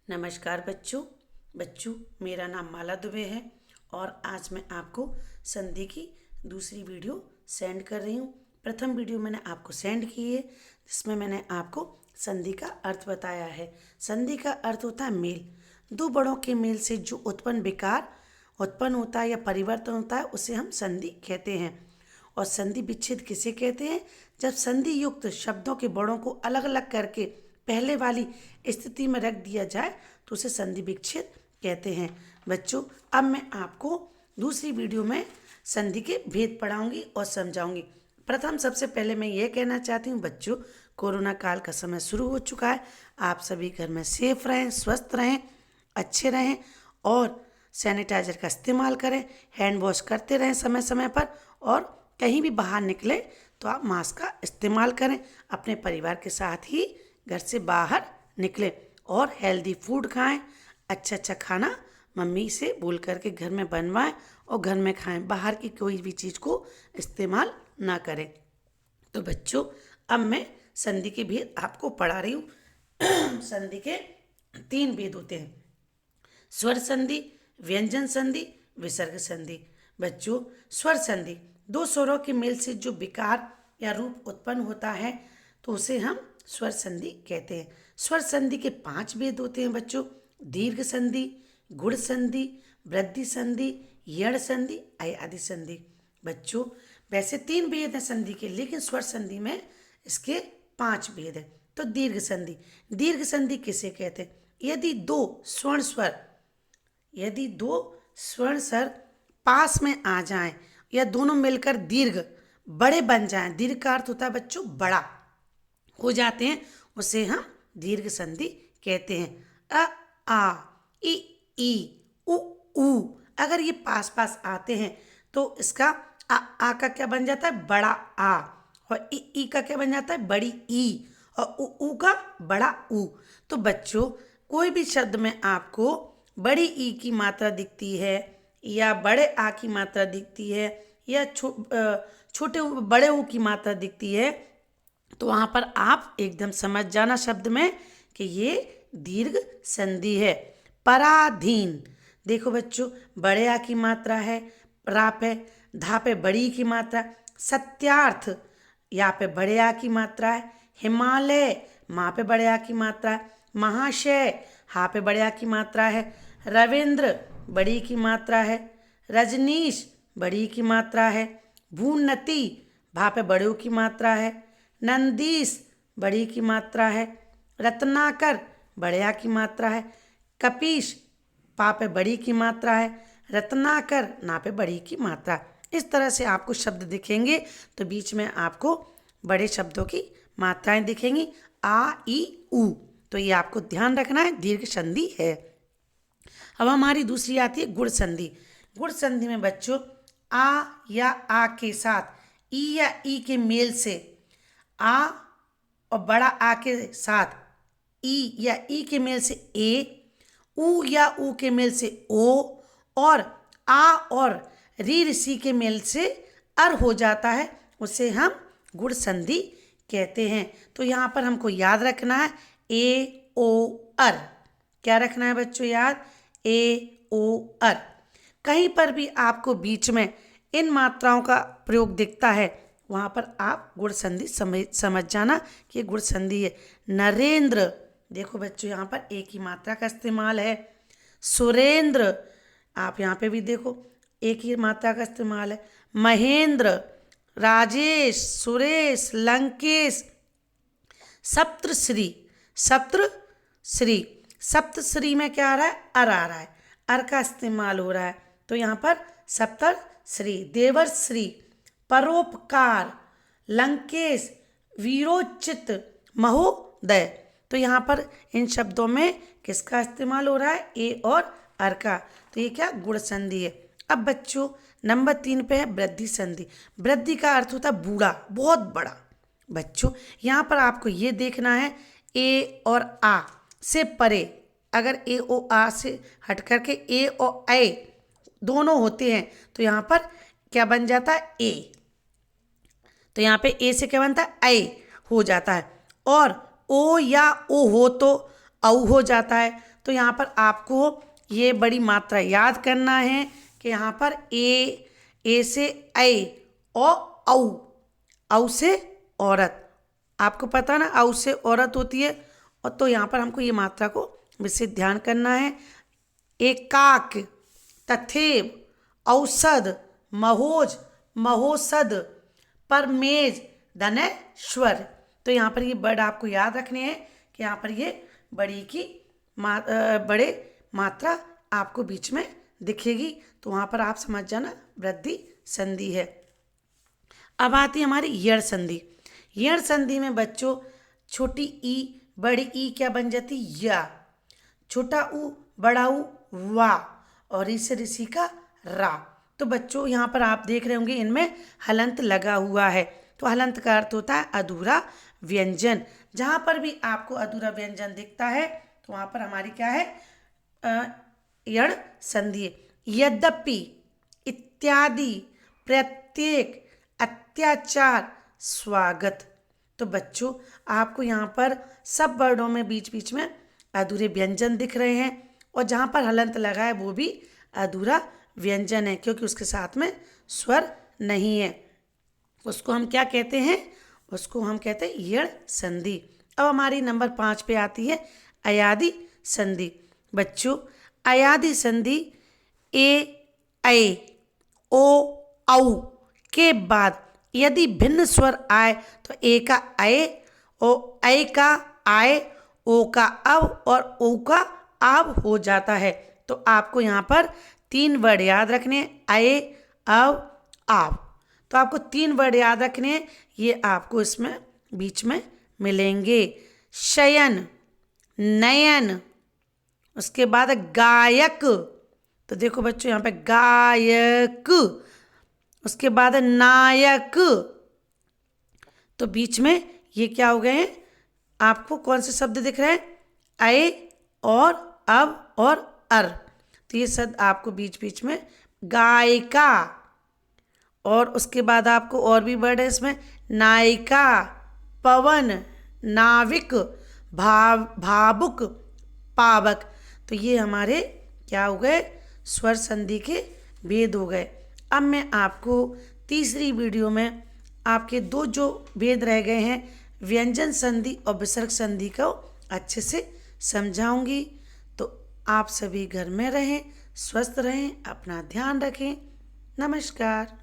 नमस्कार बच्चों मेरा नाम माला दुबे है और आज मैं आपको संधि की दूसरी वीडियो सेंड कर रही हूँ। प्रथम वीडियो मैंने आपको सेंड की है जिसमें मैंने आपको संधि का अर्थ बताया है। संधि का अर्थ होता है मेल। दो बड़ों के मेल से जो उत्पन्न विकार उत्पन्न होता है या परिवर्तन होता है उसे हम संधि कहते हैं। और संधि विच्छेद किसे कहते हैं? जब संधि युक्त शब्दों के बड़ों को अलग अलग करके पहले वाली स्थिति में रख दिया जाए तो उसे संधि विच्छेद कहते हैं। बच्चों, अब मैं आपको दूसरी वीडियो में संधि के भेद पढ़ाऊंगी और समझाऊंगी। प्रथम सबसे पहले मैं ये कहना चाहती हूँ बच्चों, कोरोना काल का समय शुरू हो चुका है। आप सभी घर में सेफ रहें, स्वस्थ रहें, अच्छे रहें और सैनिटाइजर का इस्तेमाल करें, हैंड वॉश करते रहें समय समय पर। और कहीं भी बाहर निकले तो आप मास्क का इस्तेमाल करें। अपने परिवार के साथ ही घर से बाहर निकलें और हेल्दी फूड खाएं। अच्छा अच्छा खाना मम्मी से बोल करके घर में बनवाएं और घर में खाएं। बाहर की कोई भी चीज़ को इस्तेमाल ना करें। तो बच्चों, अब मैं संधि के भेद आपको पढ़ा रही हूँ। संधि के 3 भेद होते हैं: स्वर संधि, व्यंजन संधि, विसर्ग संधि। बच्चों, स्वर संधि दो स्वरों के मेल से जो विकार या रूप उत्पन्न होता है तो उसे हम स्वर संधि कहते हैं। स्वर संधि के 5 भेद होते हैं बच्चों: दीर्घ संधि, गुण संधि, वृद्धि संधि, यण संधि, अयादि संधि। बच्चों, वैसे 3 भेद हैं संधि के, लेकिन स्वर संधि में इसके 5 भेद हैं। तो दीर्घ संधि, दीर्घ संधि किसे कहते हैं? यदि दो स्वर्ण स्वर पास में आ जाएं या दोनों मिलकर दीर्घ बड़े बन जाएं, दीर्घ का अर्थ होता है बच्चों बड़ा हो जाते हैं, उसे हम दीर्घ संधि कहते हैं। अ, आ, इ, ई, उ, ऊ अगर ये पास पास आते हैं तो इसका आ का क्या बन जाता है? बड़ा आ। और ई का क्या बन जाता है? बड़ी ई। और ऊ का बड़ा ऊ। तो बच्चों, कोई भी शब्द में आपको बड़ी ई की मात्रा दिखती है या बड़े आ की मात्रा दिखती है या छोटे बड़े ऊ की मात्रा दिखती है तो वहाँ पर आप एकदम समझ जाना शब्द में कि ये दीर्घ संधि है। पराधीन, देखो बच्चों, बड़े आ की मात्रा है, रा पे, धा पे बड़ी की मात्रा। सत्यार्थ, यहाँ पे बड़े आ की मात्रा है। हिमालय, माँ पे बड़े आ की मात्रा है। महाशय, हा पे बड़े आ की मात्रा है। रविंद्र, बड़ी की मात्रा है। रजनीश, बड़ी की मात्रा है। भूनति, भा पे बड़े ऊ की मात्रा है। नंदीस, बड़ी की मात्रा है। रत्नाकर, बड़े आ की मात्रा है। कपीश, पा पे बड़ी की मात्रा है। रत्नाकर, ना पे बड़ी की मात्रा। इस तरह से आपको शब्द दिखेंगे तो बीच में आपको बड़े शब्दों की मात्राएं दिखेंगी, आ, ई, ऊ। तो ये आपको ध्यान रखना है, दीर्घ संधि है। अब हमारी दूसरी आती है गुण संधि। गुण संधि में बच्चों, आ या आ के साथ ई या ई के मेल से आ और बड़ा आ के साथ ई या ई के मेल से ए, ऊ या ऊ के मेल से ओ और आ और री ऋषि के मेल से अर हो जाता है, उसे हम गुण संधि कहते हैं। तो यहाँ पर हमको याद रखना है ए ओ अर। क्या रखना है बच्चों याद? ए ओ अर। कहीं पर भी आपको बीच में इन मात्राओं का प्रयोग दिखता है वहाँ पर आप गुण संधि समझ जाना कि ये गुण संधि है। नरेंद्र, देखो बच्चों यहाँ पर एक ही मात्रा का इस्तेमाल है। सुरेंद्र, आप यहाँ पे भी देखो एक ही मात्रा का इस्तेमाल है। महेंद्र, राजेश, सुरेश, लंकेश। सप्तश्री, सप्तश्री में क्या आ रहा है? अर आ रहा है, अर का इस्तेमाल हो रहा है। तो यहाँ पर सप्तश्री। देवर्श्री, परोपकार, लंकेश, वीरोचित, महोदय। तो यहाँ पर इन शब्दों में किसका इस्तेमाल हो रहा है? ए और अर का। तो ये क्या? गुण संधि है। अब बच्चों, नंबर 3 पे है वृद्धि संधि। वृद्धि का अर्थ होता है बूढ़ा, बहुत बड़ा। बच्चों, यहाँ पर आपको ये देखना है ए और आ से परे, अगर ए ओ आ से हट करके ए और ए दोनों होते हैं तो यहाँ पर क्या बन जाता है? ए। तो यहाँ पे ए से क्या बनता है? ए हो जाता है। और ओ या ओ हो तो औ हो जाता है। तो यहाँ पर आपको ये बड़ी मात्रा याद करना है कि यहाँ पर ए से ऐ और औ से औरत, आपको पता ना औ से औरत होती है, और तो यहाँ पर हमको ये मात्रा को विशेष ध्यान करना है। एकाक, तथेव, औषध, महोज, महोषध, परमेज, धनेश्वर। तो यहाँ पर ये वर्ड आपको याद रखने हैं कि यहाँ पर ये बड़ी की बड़े मात्रा आपको बीच में दिखेगी, तो वहाँ पर आप समझ जाना वृद्धि संधि है। अब आती है हमारी यण संधि। यण संधि में बच्चों छोटी ई बड़ी ई क्या बन जाती, या, छोटा ऊ बड़ा ऊ वा, और ऋ से ऋषि का रा। तो बच्चों यहाँ पर आप देख रहे होंगे इनमें हलंत लगा हुआ है, तो हलंत का अर्थ होता है अधूरा व्यंजन। जहाँ पर भी आपको अधूरा व्यंजन दिखता है तो वहाँ पर हमारी क्या है, यण संधि। यद्यपि, इत्यादि, प्रत्येक, अत्याचार, स्वागत। तो बच्चों आपको यहाँ पर सब वर्डों में बीच बीच में अधूरे व्यंजन दिख रहे हैं, और जहाँ पर हलंत लगा है वो भी अधूरा व्यंजन है, क्योंकि उसके साथ में स्वर नहीं है। उसको हम क्या कहते हैं, उसको हम कहते हैं यण संधि। अब हमारी नंबर 5 पे आती है अयादि संधि। बच्चों अयादि संधि ऐ, ओ, औ के बाद यदि भिन्न स्वर आए तो ए का ऐ, ओ ऐ का आय, ओ का अव और ओ का आव हो जाता है। तो आपको यहाँ पर 3 वर्ड याद रखने हैं, ऐ, अव, आव। तो आपको 3 वर्ड याद रखने हैं, ये आपको इसमें बीच में मिलेंगे। शयन, नयन, उसके बाद गायक। तो देखो बच्चों यहाँ पे गायक, उसके बाद नायक। तो बीच में ये क्या हो गए हैं, आपको कौन से शब्द दिख रहे हैं, ऐ और अव और अर। तो ये शब्द आपको बीच बीच में गायिका, और उसके बाद आपको और भी वर्ड है इसमें, नायिका, पवन, नाविक, भावुक, पावक। तो ये हमारे क्या हो गए, स्वर संधि के भेद हो गए। अब मैं आपको तीसरी वीडियो में आपके 2 जो भेद रह गए हैं, व्यंजन संधि और विसर्ग संधि को अच्छे से समझाऊंगी। तो आप सभी घर में रहें, स्वस्थ रहें, अपना ध्यान रखें। नमस्कार।